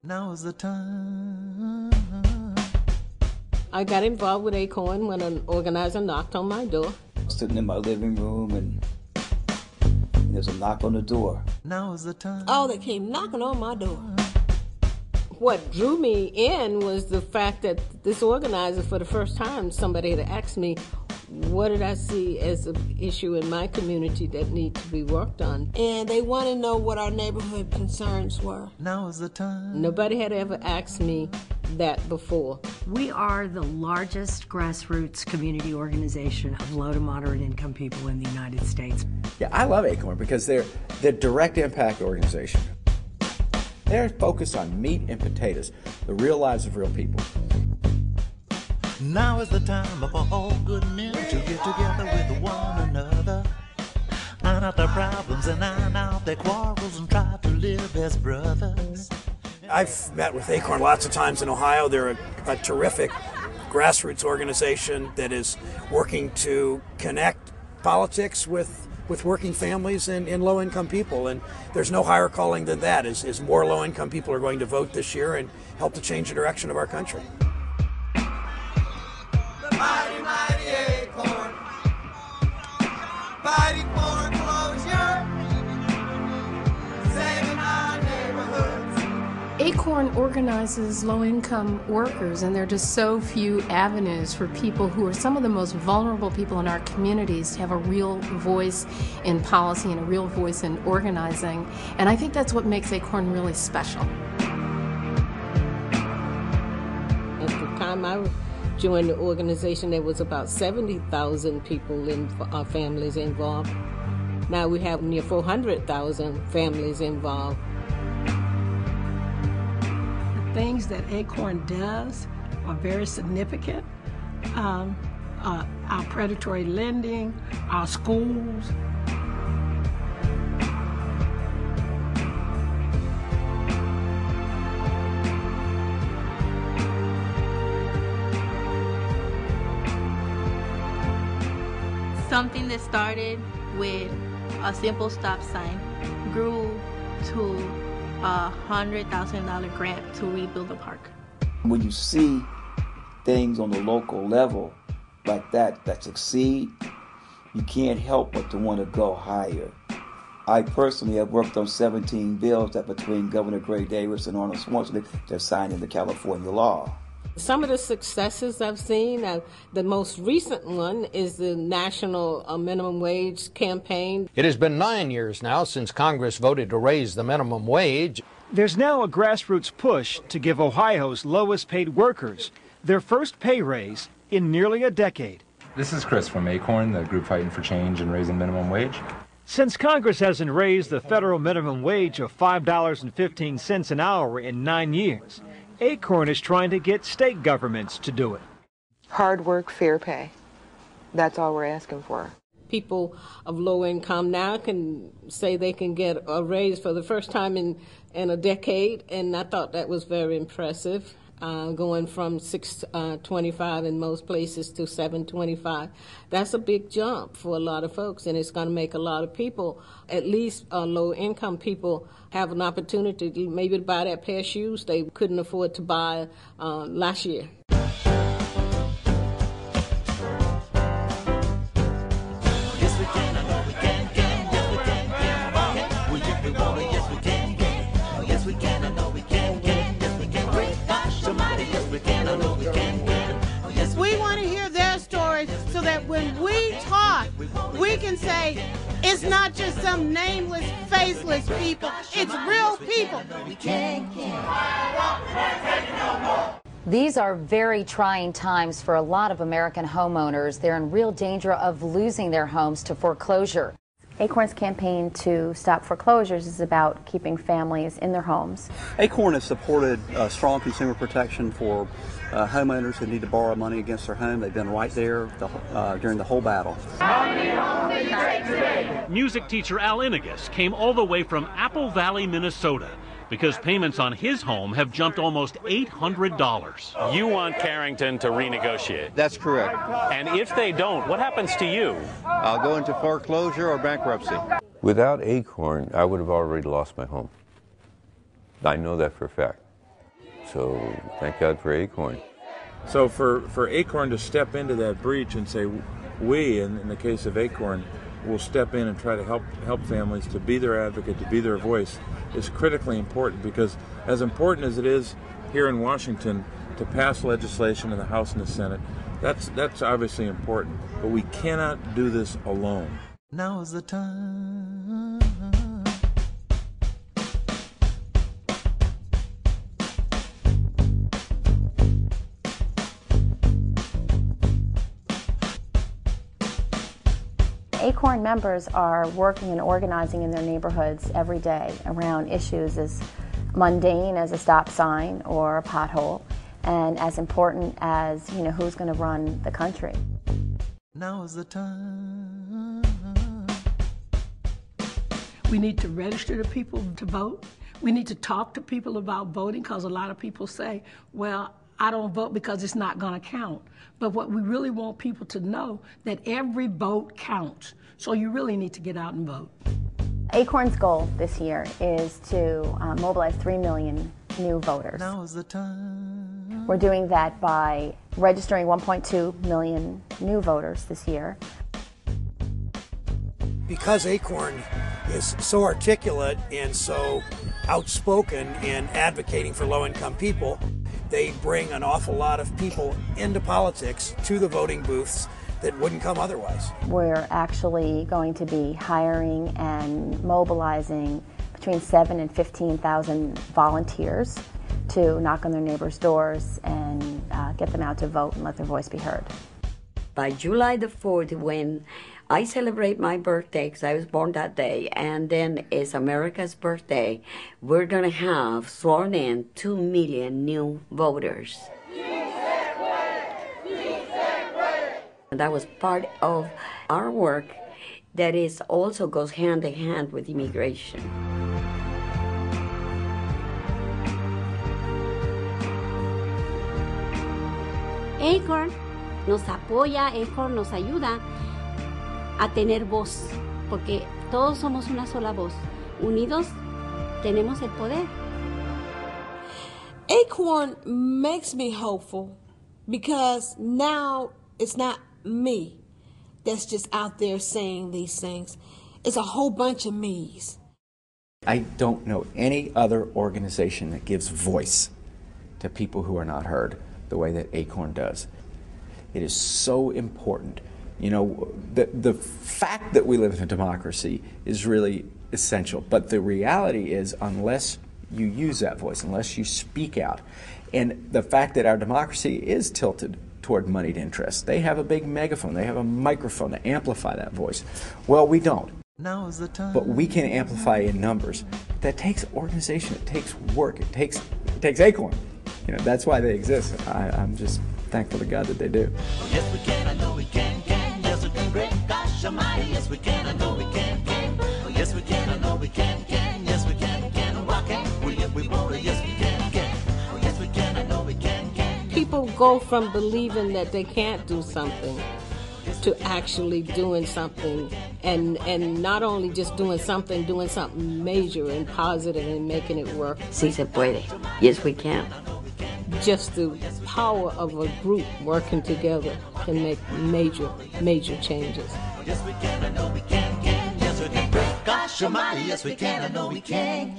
Now is the time. I got involved with ACORN when an organizer knocked on my door. Sitting in my living room and there's a knock on the door. Now is the time. Oh, they came knocking on my door. What drew me in was the fact that this organizer, for the first time, somebody had asked me, what did I see as an issue in my community that needs to be worked on? And they want to know what our neighborhood concerns were. Now is the time. Nobody had ever asked me that before. We are the largest grassroots community organization of low to moderate income people in the United States. Yeah, I love ACORN because they're the direct impact organization. They're focused on meat and potatoes, the real lives of real people. Now is the time for all good men to get together with one another, iron out their problems and iron out their quarrels and try to live as brothers. I've met with ACORN lots of times in Ohio. They're a terrific grassroots organization that is working to connect politics with working families and low-income people. And there's no higher calling than that, is more low-income people are going to vote this year and help to change the direction of our country. The mighty, mighty ACORN, fighting for closure, saving our neighborhoods. ACORN organizes low-income workers, and there are just so few avenues for people who are some of the most vulnerable people in our communities to have a real voice in policy and a real voice in organizing. And I think that's what makes ACORN really special. At the time I joined the organization, there was about 70,000 people in our families involved. Now we have near 400,000 families involved. Things that ACORN does are very significant. Our predatory lending, our schools. Something that started with a simple stop sign grew to a $100,000 grant to rebuild the park. When you see things on the local level like that succeed, you can't help but to want to go higher. I personally have worked on 17 bills that between Governor Gray Davis and Arnold Schwarzenegger they're signed into California law. Some of the successes I've seen, the most recent one is the national minimum wage campaign. It has been 9 years now since Congress voted to raise the minimum wage. There's now a grassroots push to give Ohio's lowest paid workers their first pay raise in nearly a decade. This is Chris from ACORN, the group fighting for change and raising minimum wage. Since Congress hasn't raised the federal minimum wage of $5.15 an hour in 9 years, ACORN is trying to get state governments to do it. Hard work, fair pay. That's all we're asking for. People of low income now can say they can get a raise for the first time in a decade, and I thought that was very impressive. Going from $6.25 in most places to $7.25. That's a big jump for a lot of folks, and it's going to make a lot of people, at least low-income people, have an opportunity to maybe buy that pair of shoes they couldn't afford to buy last year. When we talk, we can say it's not just some nameless, faceless people. It's real people. These are very trying times for a lot of American homeowners. They're in real danger of losing their homes to foreclosure. ACORN's campaign to stop foreclosures is about keeping families in their homes. ACORN has supported strong consumer protection for homeowners who need to borrow money against their home. They've been right there during the whole battle. Music teacher Al Inigus came all the way from Apple Valley, Minnesota, because payments on his home have jumped almost $800. You want Carrington to renegotiate? That's correct. And if they don't, what happens to you? I'll go into foreclosure or bankruptcy. Without ACORN, I would have already lost my home. I know that for a fact. So thank God for ACORN. So for ACORN to step into that breach and say, we, in the case of ACORN, will step in and try to help families, to be their advocate, to be their voice, is critically important, because as important as it is here in Washington to pass legislation in the House and the Senate, that's obviously important, but we cannot do this alone. Now is the time. ACORN members are working and organizing in their neighborhoods every day around issues as mundane as a stop sign or a pothole, and as important as, who's going to run the country. Now is the time. We need to register the people to vote. We need to talk to people about voting, because a lot of people say, well, I don't vote because it's not going to count. But what we really want people to know, that every vote counts. So you really need to get out and vote. ACORN's goal this year is to mobilize 3 million new voters. Now is the time. We're doing that by registering 1.2 million new voters this year. Because ACORN is so articulate and so outspoken in advocating for low-income people, they bring an awful lot of people into politics to the voting booths that wouldn't come otherwise. We're actually going to be hiring and mobilizing between 7,000 and 15,000 volunteers to knock on their neighbors' doors and get them out to vote and let their voice be heard. By July the 4th, when I celebrate my birthday, because I was born that day, and then it's America's birthday, we're going to have sworn in 2 million new voters. And that was part of our work that is also goes hand in hand with immigration. ACORN nos apoya, ACORN nos ayuda a tener voz, porque todos somos una sola voz. Unidos tenemos el poder. ACORN makes me hopeful because now it's not me that's just out there saying these things. It's a whole bunch of me's. I don't know any other organization that gives voice to people who are not heard the way that ACORN does. It is so important. The fact that we live in a democracy is really essential, but the reality is, unless you use that voice, unless you speak out, and the fact that our democracy is tilted toward moneyed interests. They have a big megaphone, they have a microphone to amplify that voice. Well, we don't. Now is the time. But we can amplify in numbers. That takes organization, it takes work, it takes ACORN. That's why they exist. I'm just thankful to God that they do. Oh, yes, we can, I know we can. Yes, we can, great gosh almighty. Yes, we can, I know we can. Oh, yes, we can, I know we can. Yes, we can. Why can't we if we want to? Yes, we can. Oh, yes, we can, I know we can. People go from believing that they can't do something to actually doing something, and not only just doing something major and positive and making it work. Sí se puede. Yes, we can. Just the power of a group working together can make major changes. Yes, we can, I know we can. Yes, we can. Gosh almighty, yes, we can, I know we can.